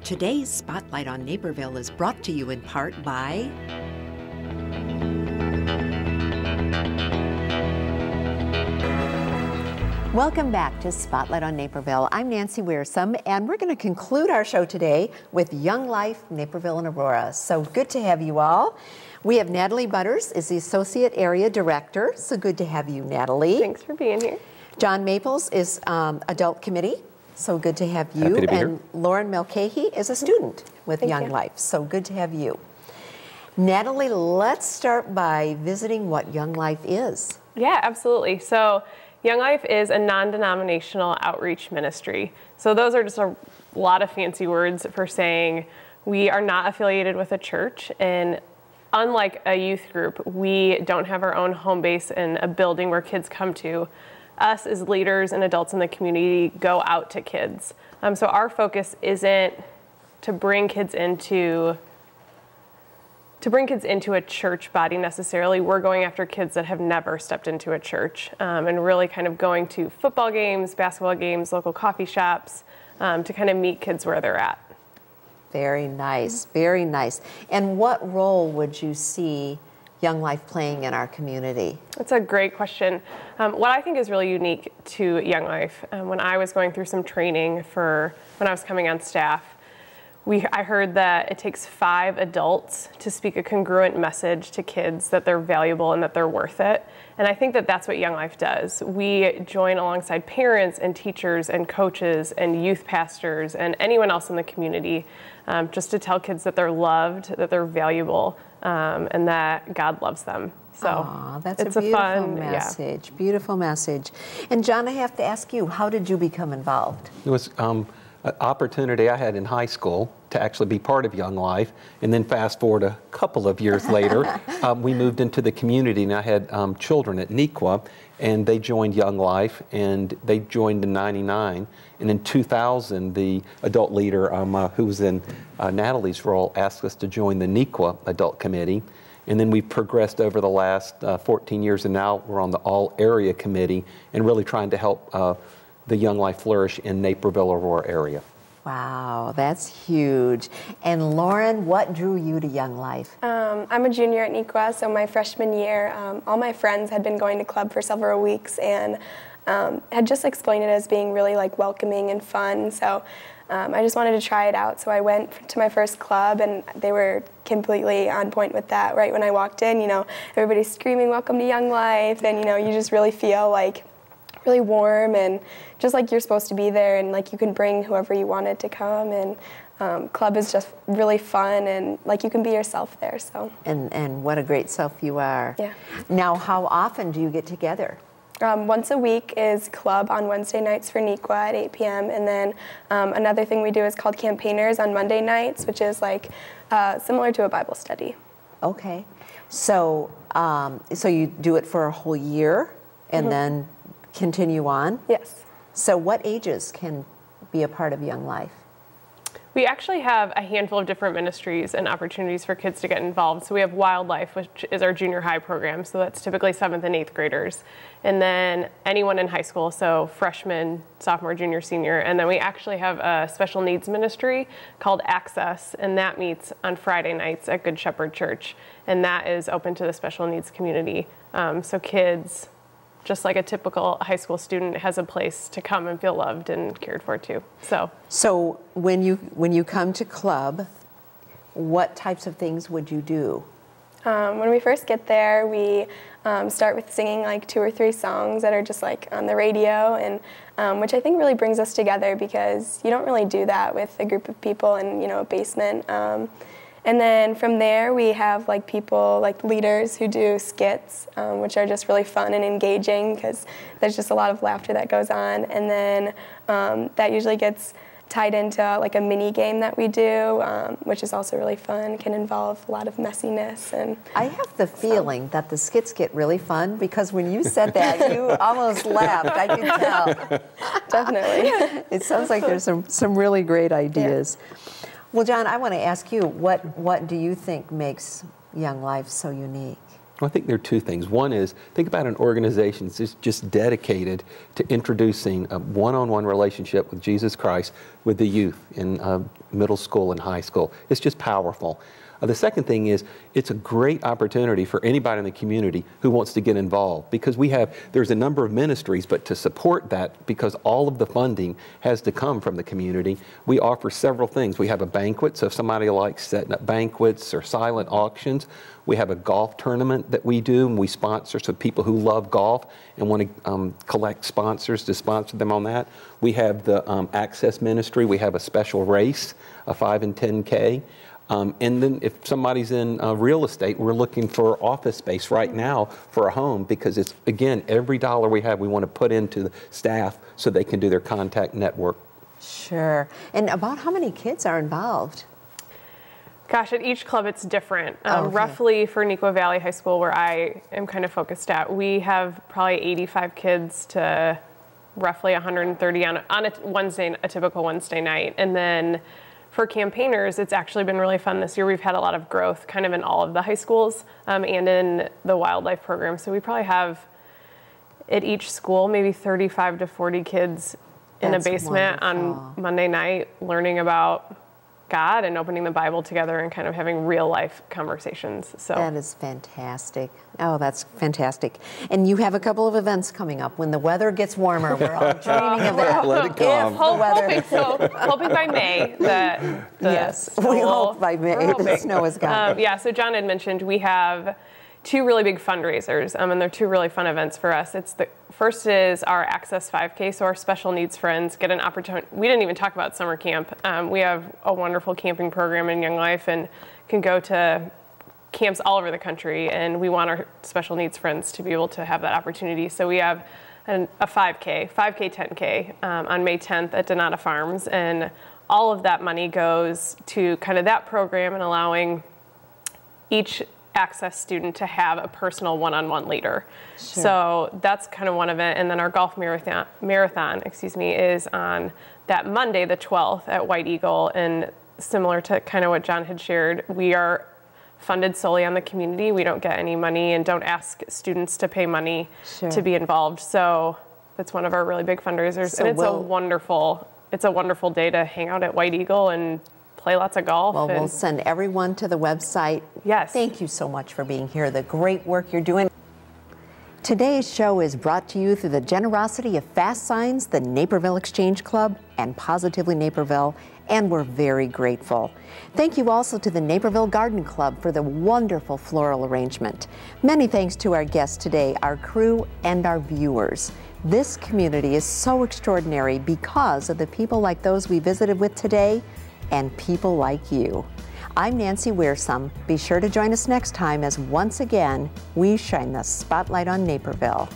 Today's Spotlight on Naperville is brought to you in part by Welcome back to Spotlight on Naperville. I'm Nancy WIERSUM, and we're going to conclude our show today with Young Life, Naperville and Aurora. So good to have you all. We have Natalie Butters is the Associate Area Director. So good to have you, Natalie. Thanks for being here. John Maples is Adult Committee. So good to have you. Happy to be and here. Lauren Mulcahy is a student with Thank Young you. Life. So good to have you. Natalie, let's start by visiting what Young Life is. Yeah, absolutely. So Young Life is a non-denominational outreach ministry. So those are just a lot of fancy words for saying we are not affiliated with a church, and unlike a youth group, we don't have our own home base in a building where kids come to. Us as leaders and adults in the community go out to kids. So our focus isn't to bring kids into a church body necessarily. We're going after kids that have never stepped into a church, and really kind of going to football games, basketball games, local coffee shops, to kind of meet kids where they're at. Very nice, very nice. And what role would you see Young Life playing in our community? That's a great question. What I think is really unique to Young Life, when I was going through some training for when I was coming on staff, I heard that it takes 5 adults to speak a congruent message to kids that they're valuable and that they're worth it. And I think that that's what Young Life does. We join alongside parents and teachers and coaches and youth pastors and anyone else in the community, just to tell kids that they're loved, that they're valuable, and that God loves them. So Aww, that's it's a beautiful fun message. Yeah. Beautiful message. And John, I have to ask you, how did you become involved? It was an opportunity I had in high school to actually be part of Young Life, and then fast forward a couple of years later, we moved into the community, and I had children at Nequa, and they joined Young Life, and they joined in '99, and in 2000, the adult leader who was in Natalie's role asked us to join the Nequa Adult Committee, and then we've progressed over the last 14 years, and now we're on the All-Area Committee, and really trying to help the Young Life flourish in Naperville Aurora area. Wow, that's huge. And Lauren, what drew you to Young Life? I'm a junior at Nequa, so my freshman year, all my friends had been going to club for several weeks and had just explained it as being really like welcoming and fun. So I just wanted to try it out. So I went to my first club, and they were completely on point with that. Right when I walked in, you know, everybody's screaming, "Welcome to Young Life," and you know, you just really feel like really warm and just like you're supposed to be there, and like you can bring whoever you wanted to come, and club is just really fun, and like you can be yourself there. So And what a great self you are. Yeah. Now, how often do you get together? Once a week is club on Wednesday nights for Nequa at 8 p.m. And then another thing we do is called Campaigners on Monday nights, which is like similar to a Bible study. Okay. So, so you do it for a whole year and then continue on? Yes. So what ages can be a part of Young Life? We actually have a handful of different ministries and opportunities for kids to get involved. So we have Wildlife, which is our junior high program. So that's typically 7th and 8th graders. And then anyone in high school, so freshman, sophomore, junior, senior. And then we actually have a special needs ministry called Access, and that meets on Friday nights at Good Shepherd Church. And that is open to the special needs community. So kids, just like a typical high school student, has a place to come and feel loved and cared for too. So when you come to club, what types of things would you do? When we first get there, we start with singing like 2 or 3 songs that are just like on the radio, and which I think really brings us together because you don't really do that with a group of people in, you know, a basement. And then from there, we have like people, like leaders who do skits, which are just really fun and engaging because there's just a lot of laughter that goes on. And then that usually gets tied into like a mini game that we do, which is also really fun, can involve a lot of messiness. And I have the feeling that the skits get really fun because when you said that, you almost laughed. I can tell. Definitely. It sounds like there's some really great ideas. Yeah. Well, John, I want to ask you, what do you think makes Young Life so unique? Well, I think there are two things. One is, think about an organization that's just dedicated to introducing a one-on-one relationship with Jesus Christ with the youth in middle school and high school. It's just powerful. The second thing is, it's a great opportunity for anybody in the community who wants to get involved, because there's a number of ministries, but to support that, because all of the funding has to come from the community, we offer several things. We have a banquet, so if somebody likes setting up banquets or silent auctions. We have a golf tournament that we do, and we sponsor, so people who love golf and want to collect sponsors to sponsor them on that. We have the Access Ministry. We have a special race, a 5 and 10K. And then if somebody's in real estate, we're looking for office space right now for a home, because it's, again, every dollar we have, we want to put into the staff so they can do their contact network. Sure. And about how many kids are involved? Gosh, at each club it's different. Okay. Roughly for Neuqua Valley High School, where I am kind of focused at, we have probably 85 kids to roughly 130 on a typical Wednesday night. And then for campaigners, it's actually been really fun this year. We've had a lot of growth kind of in all of the high schools and in the wildlife program. So we probably have at each school maybe 35 to 40 kids in a basement on Monday night learning about God and opening the Bible together and kind of having real life conversations. So that is fantastic. Oh, that's fantastic. And you have a couple of events coming up. When the weather gets warmer, we're all dreaming of that. Let it come. Hoping by May that yes, we hope by May the snow is gone. Yeah, so John had mentioned we have two really big fundraisers, and they're two really fun events for us. The first is our Access 5K, so our special needs friends get an opportunity. We didn't even talk about summer camp. We have a wonderful camping program in Young Life and can go to camps all over the country, and we want our special needs friends to be able to have that opportunity. So we have a 5K, 10K on May 10th at Donata Farms, and all of that money goes to kind of that program and allowing each Access student to have a personal one-on-one leader. Sure. So that's kind of one event. And then our golf marathon, is on that Monday, the 12th at White Eagle. And similar to kind of what John had shared, we are funded solely on the community. We don't get any money and don't ask students to pay money to be involved. So that's one of our really big fundraisers. So and it's a wonderful day to hang out at White Eagle and play lots of golf. Well, we'll send everyone to the website. Yes. Thank you so much for being here. The great work you're doing. Today's show is brought to you through the generosity of Fast Signs, the Naperville Exchange Club, and Positively Naperville, and we're very grateful. Thank you also to the Naperville Garden Club for the wonderful floral arrangement. Many thanks to our guests today, our crew, and our viewers. This community is so extraordinary because of the people like those we visited with today, and people like you. I'm Nancy WIERSUM. Be sure to join us next time as once again we shine the spotlight on Naperville.